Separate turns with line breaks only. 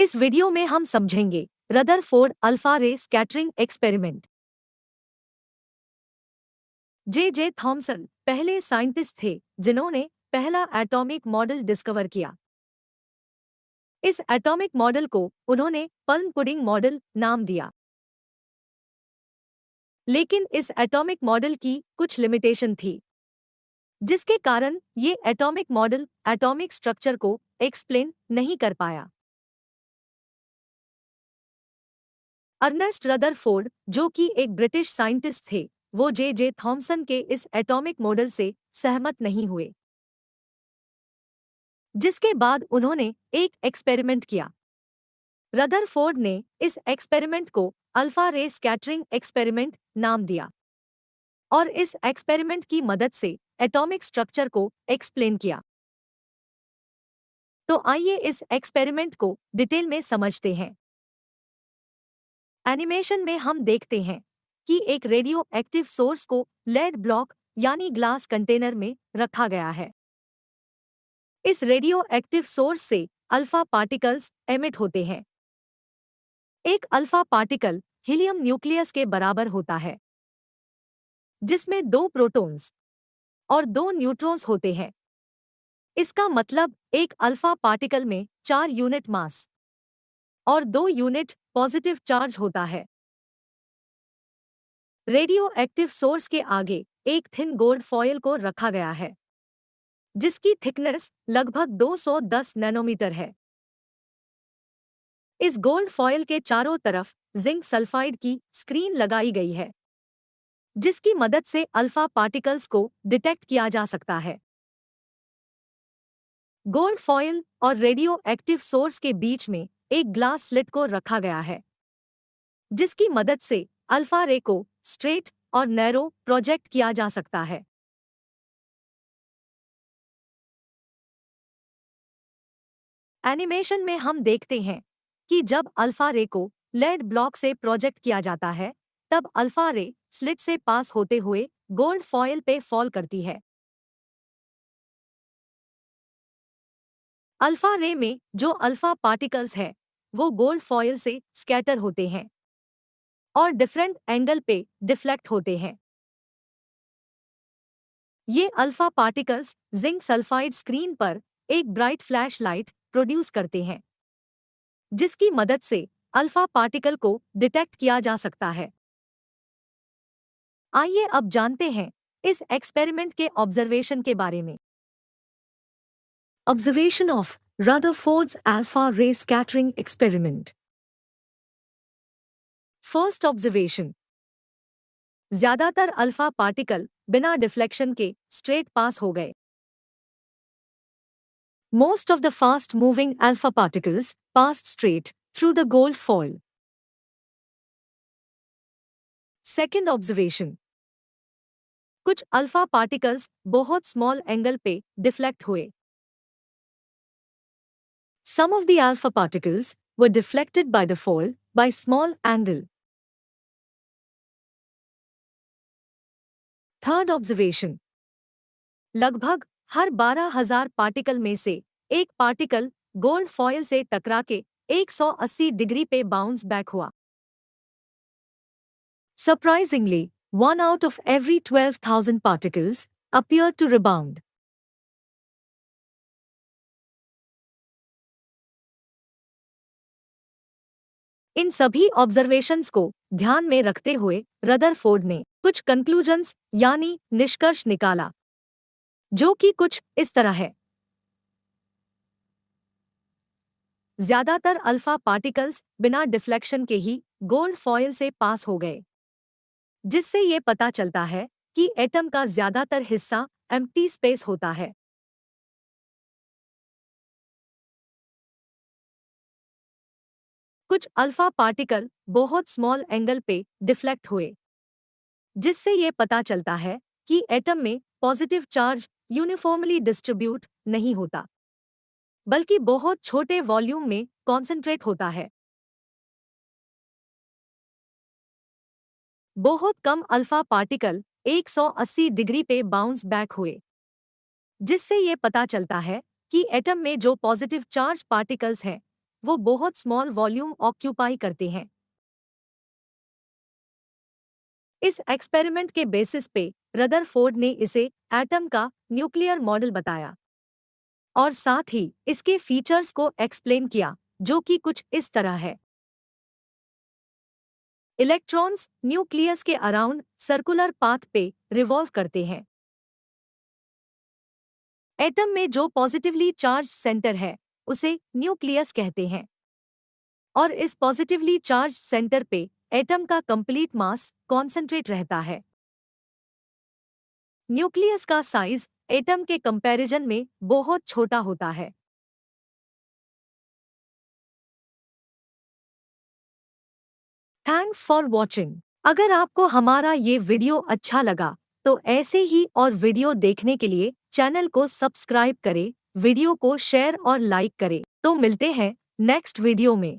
इस वीडियो में हम समझेंगे रदरफोर्ड अल्फा रे स्कैटरिंग एक्सपेरिमेंट। जे थॉमसन पहले साइंटिस्ट थे जिन्होंने पहला एटॉमिक मॉडल डिस्कवर किया। इस एटॉमिक मॉडल को उन्होंने पल्म पुडिंग मॉडल नाम दिया। लेकिन इस एटॉमिक मॉडल की कुछ लिमिटेशन थी, जिसके कारण ये एटॉमिक मॉडल एटॉमिक स्ट्रक्चर को एक्सप्लेन नहीं कर पाया। अर्नेस्ट रदरफोर्ड, जो कि एक ब्रिटिश साइंटिस्ट थे, वो जे थॉमसन के इस एटॉमिक मॉडल से सहमत नहीं हुए, जिसके बाद उन्होंने एक एक्सपेरिमेंट किया। रदरफोर्ड ने इस एक्सपेरिमेंट को अल्फा रे स्कैटरिंग एक्सपेरिमेंट नाम दिया और इस एक्सपेरिमेंट की मदद से एटॉमिक स्ट्रक्चर को एक्सप्लेन किया। तो आइए इस एक्सपेरिमेंट को डिटेल में समझते हैं। एनिमेशन में हम देखते हैं कि एक रेडियो एक्टिव सोर्स को लेड ब्लॉक यानी ग्लास कंटेनर में रखा गया है। इस रेडियो एक्टिव सोर्स से अल्फा पार्टिकल्स एमिट होते हैं। एक अल्फा पार्टिकल हीलियम न्यूक्लियस के बराबर होता है, जिसमें 2 प्रोटॉन्स और 2 न्यूट्रॉन्स होते हैं। इसका मतलब एक अल्फा पार्टिकल में 4 यूनिट मास और 2 यूनिट पॉजिटिव चार्ज होता है। रेडियो एक्टिव सोर्स के आगे एक थिन गोल्ड फॉयल को रखा गया है, जिसकी थिकनेस लगभग 210 नैनोमीटर है। इस गोल्ड फॉयल के चारों तरफ जिंक सल्फाइड की स्क्रीन लगाई गई है, जिसकी मदद से अल्फा पार्टिकल्स को डिटेक्ट किया जा सकता है। गोल्ड फॉयल और रेडियो एक्टिव सोर्स के बीच में एक ग्लास स्लिट को रखा गया है, जिसकी मदद से अल्फा रे को स्ट्रेट और नैरो प्रोजेक्ट किया जा सकता है। एनिमेशन में हम देखते हैं कि जब अल्फा रे को लेड ब्लॉक से प्रोजेक्ट किया जाता है, तब अल्फा रे स्लिट से पास होते हुए गोल्ड फॉयल पे फॉल करती है। अल्फा रे में जो अल्फा पार्टिकल्स है, वो गोल्ड फॉयल से स्कैटर होते हैं और डिफरेंट एंगल पे डिफ्लेक्ट होते हैं। ये alpha particles zinc sulphide screen पर एक ब्राइट फ्लैश लाइट प्रोड्यूस करते हैं, जिसकी मदद से अल्फा पार्टिकल को डिटेक्ट किया जा सकता है। आइए अब जानते हैं इस एक्सपेरिमेंट के ऑब्जर्वेशन के बारे में। ऑब्जर्वेशन ऑफ रदरफोर्ड्स अल्फा रे स्कैटरिंग एक्सपेरिमेंट। फर्स्ट ऑब्जर्वेशन, ज्यादातर अल्फा पार्टिकल बिना डिफ्लेक्शन के स्ट्रेट पास हो गए। Most of the fast-moving alpha particles passed straight through the gold foil. Second observation, कुछ अल्फा पार्टिकल्स बहुत स्मॉल एंगल पे डिफ्लेक्ट हुए। Some of the alpha particles were deflected by the foil by small angle. Third observation, लगभग हर 12,000 particle में से एक particle gold foil से टकरा के 180 डिग्री पे बाउंस बैक हुआ। Surprisingly, 1 out of every 12,000 particles appeared to rebound. इन सभी ऑब्जर्वेशंस को ध्यान में रखते हुए रदरफोर्ड ने कुछ कंक्लूजन्स यानी निष्कर्ष निकाला, जो कि कुछ इस तरह है। ज्यादातर अल्फा पार्टिकल्स बिना डिफ्लेक्शन के ही गोल्ड फॉयल से पास हो गए, जिससे ये पता चलता है कि एटम का ज्यादातर हिस्सा एम्प्टी स्पेस होता है। कुछ अल्फा पार्टिकल बहुत स्मॉल एंगल पे डिफ्लेक्ट हुए, जिससे ये पता चलता है कि एटम में पॉजिटिव चार्ज यूनिफॉर्मली डिस्ट्रीब्यूट नहीं होता, बल्कि बहुत छोटे वॉल्यूम में कॉन्सेंट्रेट होता है। बहुत कम अल्फा पार्टिकल 180 डिग्री पे बाउंस बैक हुए, जिससे ये पता चलता है कि एटम में जो पॉजिटिव चार्ज पार्टिकल्स हैं, वो बहुत स्मॉल वॉल्यूम ऑक्यूपाई करते हैं। इस एक्सपेरिमेंट के बेसिस पे रदरफोर्ड ने इसे एटम का न्यूक्लियर मॉडल बताया और साथ ही इसके फीचर्स को एक्सप्लेन किया, जो कि कुछ इस तरह है। इलेक्ट्रॉन्स न्यूक्लियस के अराउंड सर्कुलर पाथ पे रिवॉल्व करते हैं। एटम में जो पॉजिटिवली चार्ज सेंटर है उसे न्यूक्लियस कहते हैं और इस पॉजिटिवली चार्ज सेंटर पे एटम का कंप्लीट मास कॉन्सेंट्रेट रहता है। न्यूक्लियस का साइज एटम के कंपैरिजन में बहुत छोटा होता है। Thanks for watching. अगर आपको हमारा ये वीडियो अच्छा लगा तो ऐसे ही और वीडियो देखने के लिए चैनल को सब्सक्राइब करें, वीडियो को शेयर और लाइक करें। तो मिलते हैं नेक्स्ट वीडियो में।